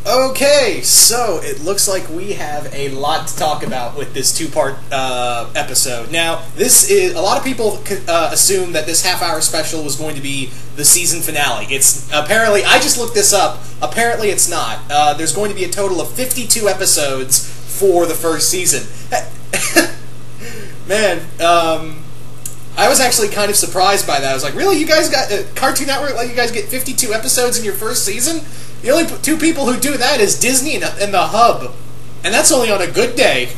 Okay, so it looks like we have a lot to talk about with this two-part episode. Now, this is a lot of people assume that this half-hour special was going to be the season finale. It's apparently, I just looked this up. Apparently, it's not. There's going to be a total of 52 episodes for the first season. Man, I was actually kind of surprised by that. I was like, really? You guys got Cartoon Network let you guys get 52 episodes in your first season? The only two people who do that is Disney and the Hub. And that's only on a good day.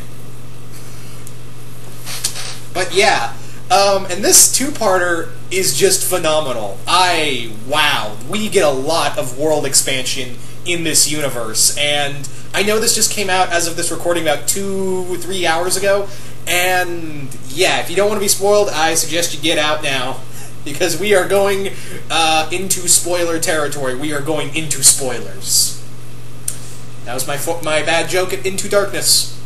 But yeah, and this two-parter is just phenomenal. Wow, we get a lot of world expansion in this universe. And I know this just came out as of this recording about 2-3 hours ago. And yeah, if you don't want to be spoiled, I suggest you get out now. Because we are going into spoiler territory. We are going into spoilers. That was my bad joke at Into Darkness.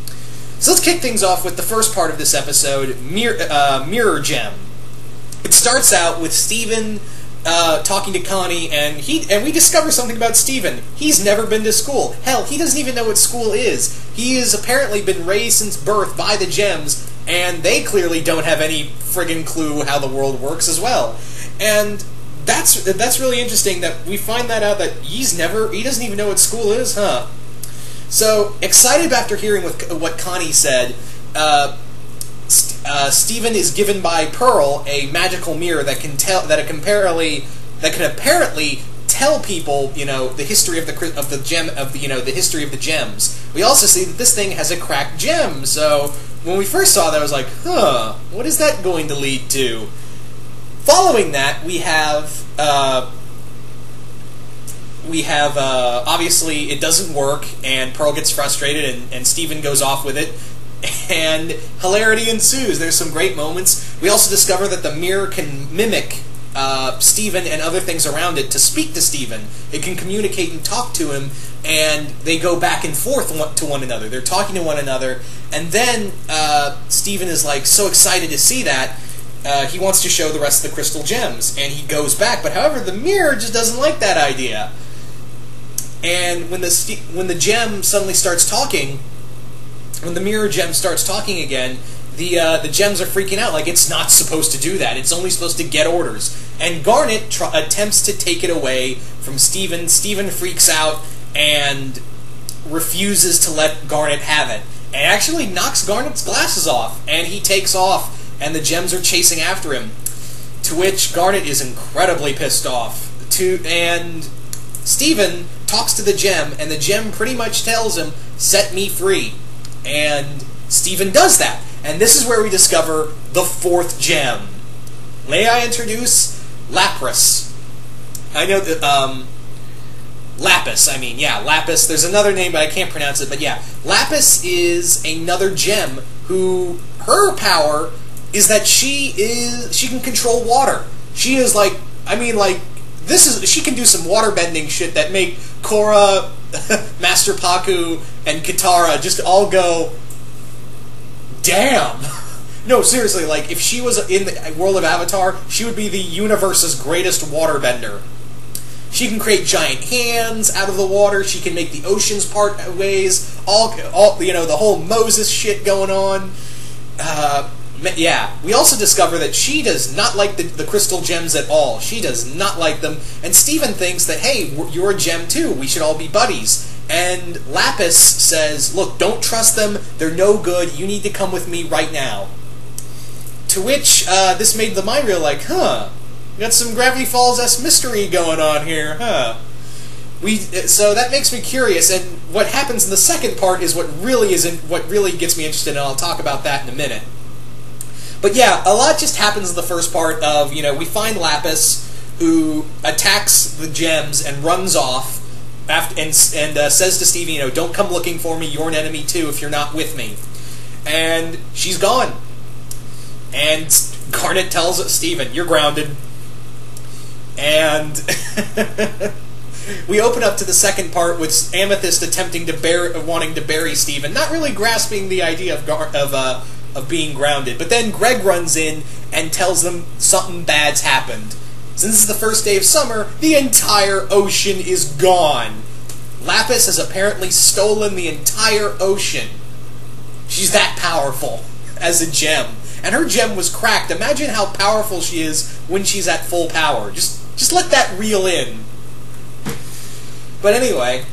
So let's kick things off with the first part of this episode, Mirror Gem. It starts out with Steven talking to Connie, and we discover something about Steven. He's never been to school. Hell, he doesn't even know what school is. He has apparently been raised since birth by the Gems, and they clearly don't have any friggin' clue how the world works as well. And that's really interesting that we find that out that he doesn't even know what school is, huh? So, excited after hearing what Connie said, Steven is given by Pearl a magical mirror that can apparently tell people, the history of the gem the history of the Gems. We also see that this thing has a cracked gem. So when we first saw that, I was like, huh, what is that going to lead to? Following that, we have obviously it doesn't work, and Pearl gets frustrated, and Steven goes off with it. And hilarity ensues. There's some great moments. We also discover that the mirror can mimic Steven and other things around it to speak to Steven. It can communicate and talk to him, and they go back and forth to one another. They're talking to one another, and then Steven is like so excited to see that, he wants to show the rest of the crystal gems, and he goes back. But however, the mirror just doesn't like that idea. And when the gem suddenly starts talking, when the mirror gem starts talking again, the gems are freaking out, like it's not supposed to do that. It's only supposed to get orders. And Garnet attempts to take it away from Steven. Steven freaks out and refuses to let Garnet have it. And actually knocks Garnet's glasses off, and he takes off, and the gems are chasing after him. To which Garnet is incredibly pissed off. And Steven talks to the gem, and the gem pretty much tells him, "Set me free." And Steven does that. And this is where we discover the fourth gem. May I introduce Lapras? I know that, Lapis, Lapis. There's another name, but I can't pronounce it, but yeah. Lapis is another gem who, her power is that she can control water. She is she can do some water bending shit that make Korra, Master Paku, and Katara just all go, damn! No, seriously, like, if she was in the world of Avatar, she would be the universe's greatest waterbender. She can create giant hands out of the water, she can make the oceans part ways, the whole Moses shit going on. Yeah, we also discover that she does not like the crystal gems at all. She does not like them, and Steven thinks that, hey, you're a gem too, we should all be buddies. And Lapis says, look, don't trust them, they're no good, you need to come with me right now. To which, this made the mind reel like, huh, we got some Gravity Falls-esque mystery going on here, huh. So that makes me curious, and what happens in the second part is what really gets me interested, and I'll talk about that in a minute. But yeah, a lot just happens in the first part of, we find Lapis, who attacks the gems and runs off, and says to Stevie, don't come looking for me, you're an enemy too if you're not with me. And she's gone. And Garnet tells Steven, you're grounded. And we open up to the second part with Amethyst wanting to bury Steven, not really grasping the idea of being grounded. But then Greg runs in and tells them something bad's happened. Since this is the first day of summer, the entire ocean is gone. Lapis has apparently stolen the entire ocean. She's that powerful as a gem. And her gem was cracked. Imagine how powerful she is when she's at full power. Just let that reel in. But anyway,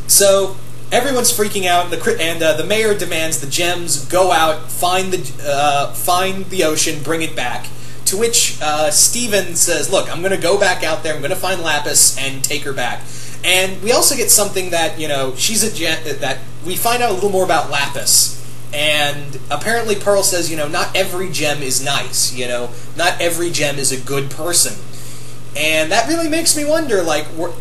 so everyone's freaking out, and the mayor demands the gems go out, find the ocean, bring it back. To which Steven says, "Look, I'm going to go back out there. I'm going to find Lapis and take her back." And we also get something that she's a gem. That we find out a little more about Lapis. And apparently Pearl says, not every gem is nice. Not every gem is a good person. And that really makes me wonder, and we're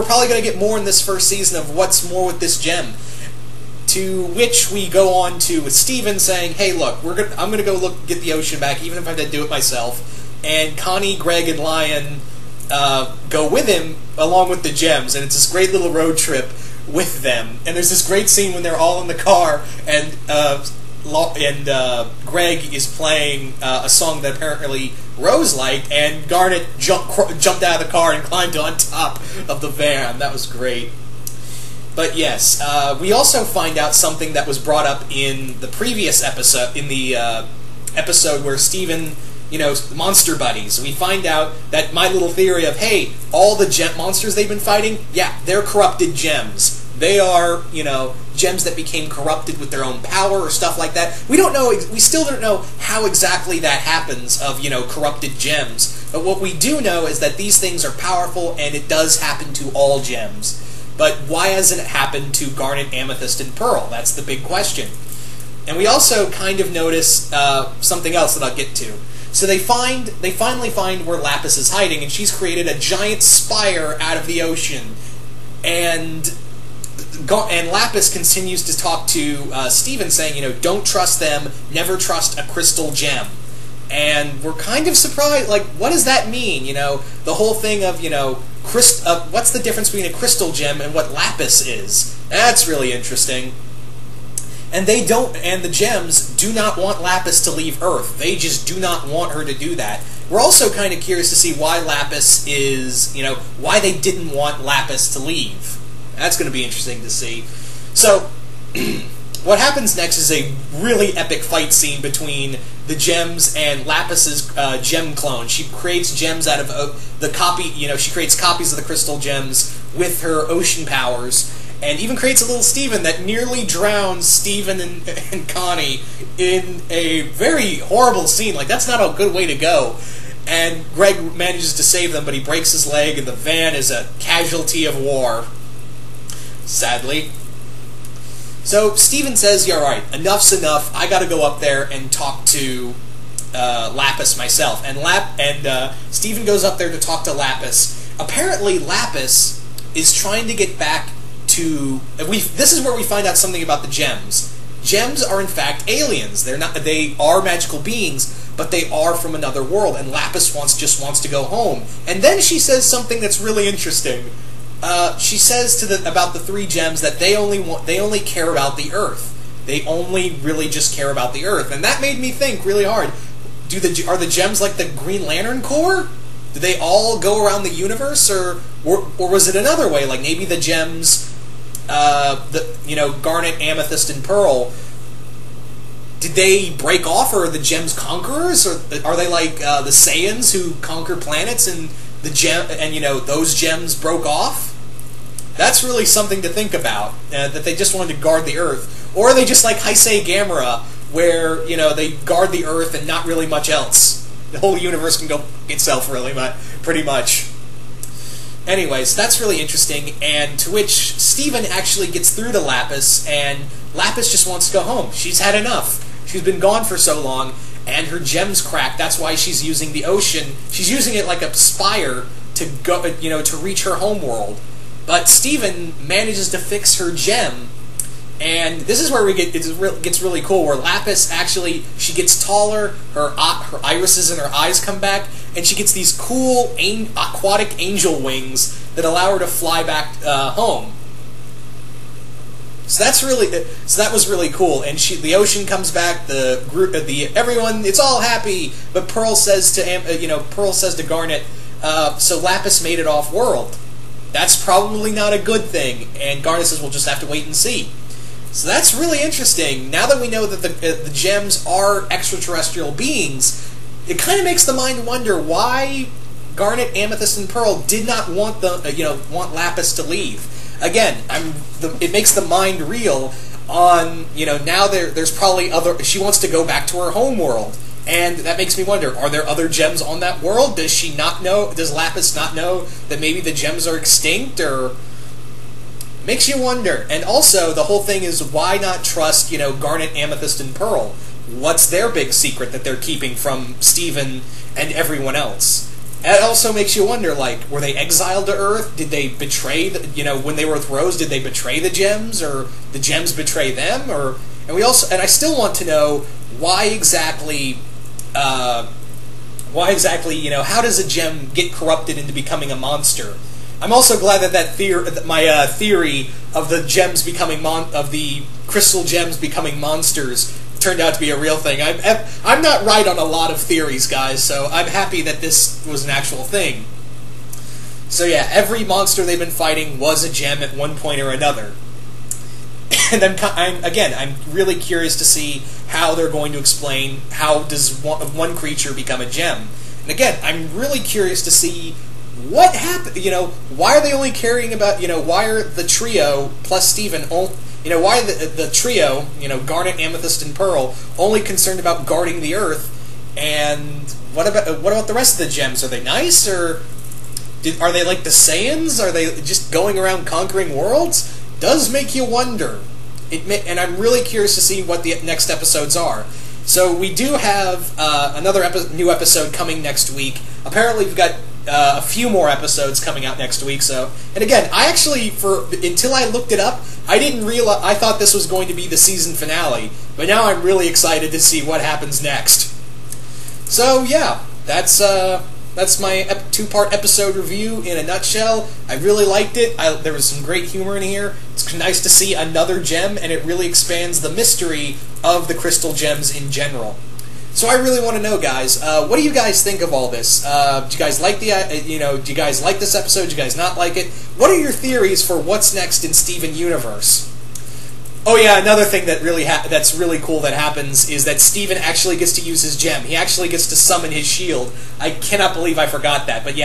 probably going to get more in this first season of what's more with this gem. To which we go on to with Steven saying, "Hey, look, I'm going to go get the ocean back, even if I have to do it myself." And Connie, Greg, and Lion go with him along with the gems, and it's this great little road trip with them. And there's this great scene when they're all in the car, and Greg is playing a song that apparently Rose liked, and Garnet jumped out of the car and climbed on top of the van. That was great. But yes, we also find out something that was brought up in the previous episode, in the episode where Steven, monster buddies. We find out that my little theory of, hey, all the gem monsters they've been fighting, yeah, they're corrupted gems. They are, gems that became corrupted with their own power or stuff like that. We still don't know how exactly that happens of, corrupted gems. But what we do know is that these things are powerful, and it does happen to all gems. But why hasn't it happened to Garnet, Amethyst, and Pearl? That's the big question. And we also kind of notice something else that I'll get to. So they finally find where Lapis is hiding, and she's created a giant spire out of the ocean. And Lapis continues to talk to Steven, saying, don't trust them, never trust a crystal gem. And we're kind of surprised, what does that mean? The whole thing of, what's the difference between a crystal gem and what Lapis is? That's really interesting. And the gems do not want Lapis to leave Earth. They just do not want her to do that. We're also kind of curious to see why Lapis is, why they didn't want Lapis to leave. That's going to be interesting to see. So, what happens next is a really epic fight scene between the gems and Lapis's gem clone. She creates gems out of the copy, she creates copies of the crystal gems with her ocean powers, and even creates a little Steven that nearly drowns Steven and Connie in a very horrible scene. That's not a good way to go. And Greg manages to save them, but he breaks his leg, and the van is a casualty of war. Sadly. So Steven says, "Yeah, all right, enough's enough. I got to go up there and talk to Lapis myself." And Steven goes up there to talk to Lapis. Apparently, Lapis is trying to get back to. This is where we find out something about the gems. Gems are in fact aliens. They are magical beings, but they are from another world. And Lapis just wants to go home. And then she says something that's really interesting. She says about the three gems that they only care about the Earth. They only really just care about the Earth, and that made me think really hard. Are the gems like the Green Lantern Corps? Do they all go around the universe, or was it another way? Like maybe the gems, Garnet, Amethyst, and Pearl. Did they break off, or are the gems conquerors, or are they like the Saiyans who conquer planets and those gems broke off? That's really something to think about, that they just wanted to guard the Earth. Or are they just like Heisei Gamera, where, they guard the Earth and not really much else? The whole universe can go itself, really, pretty much. Anyways, that's really interesting, and to which Steven actually gets through to Lapis, and Lapis just wants to go home. She's had enough. She's been gone for so long, and her gem's cracked. That's why she's using the ocean. She's using it like a spire to go, to reach her homeworld. But Steven manages to fix her gem, and this is where it gets really cool. Where Lapis actually, she gets taller, her irises and her eyes come back, and she gets these cool aquatic angel wings that allow her to fly back home. So that was really cool. And the ocean comes back. Everyone, it's all happy. But Pearl says to Garnet, so Lapis made it off world. that's probably not a good thing. And Garnet says, we'll just have to wait and see. So that's really interesting. Now that we know that the gems are extraterrestrial beings, it kind of makes the mind wonder why Garnet, Amethyst, and Pearl did not want want Lapis to leave. Again, it makes the mind reel on, now there's probably other. She wants to go back to her home world, and that makes me wonder: are there other gems on that world? Does she not know? Does Lapis not know that maybe the gems are extinct, or? Makes you wonder. And also, the whole thing is, why not trust, Garnet, Amethyst, and Pearl? What's their big secret that they're keeping from Steven and everyone else? It also makes you wonder, were they exiled to Earth? Did they betray, when they were with Rose, did they betray the gems? Or the gems betray them? And I still want to know, why exactly, how does a gem get corrupted into becoming a monster? I'm also glad that my theory of the gems becoming of the crystal gems becoming monsters turned out to be a real thing. I'm not right on a lot of theories, guys, so I'm happy that this was an actual thing. So yeah, every monster they've been fighting was a gem at one point or another. And I'm really curious to see how they're going to explain how does one creature become a gem. And again, I'm really curious to see what happened. Why are they only caring about, why are the trio plus Steven, why are the trio, Garnet, Amethyst, and Pearl, only concerned about guarding the Earth? And what about the rest of the gems? Are they nice, or are they like the Saiyans? Are they just going around conquering worlds? Does make you wonder. And I'm really curious to see what the next episodes are. So we do have another new episode coming next week. Apparently we've got a few more episodes coming out next week. So, and again, I actually, until I looked it up, I didn't realize, I thought this was going to be the season finale. But now I'm really excited to see what happens next. So yeah, that's my two-part episode review in a nutshell. I really liked it. There was some great humor in here. It's nice to see another gem, and it really expands the mystery of the crystal gems in general. So I really want to know, guys, what do you guys think of all this? Do you guys like do you guys like this episode? Do you guys not like it? What are your theories for what's next in Steven Universe? Oh yeah, another thing that that's really cool that happens is that Steven actually gets to use his gem. He actually gets to summon his shield. I cannot believe I forgot that, but yeah.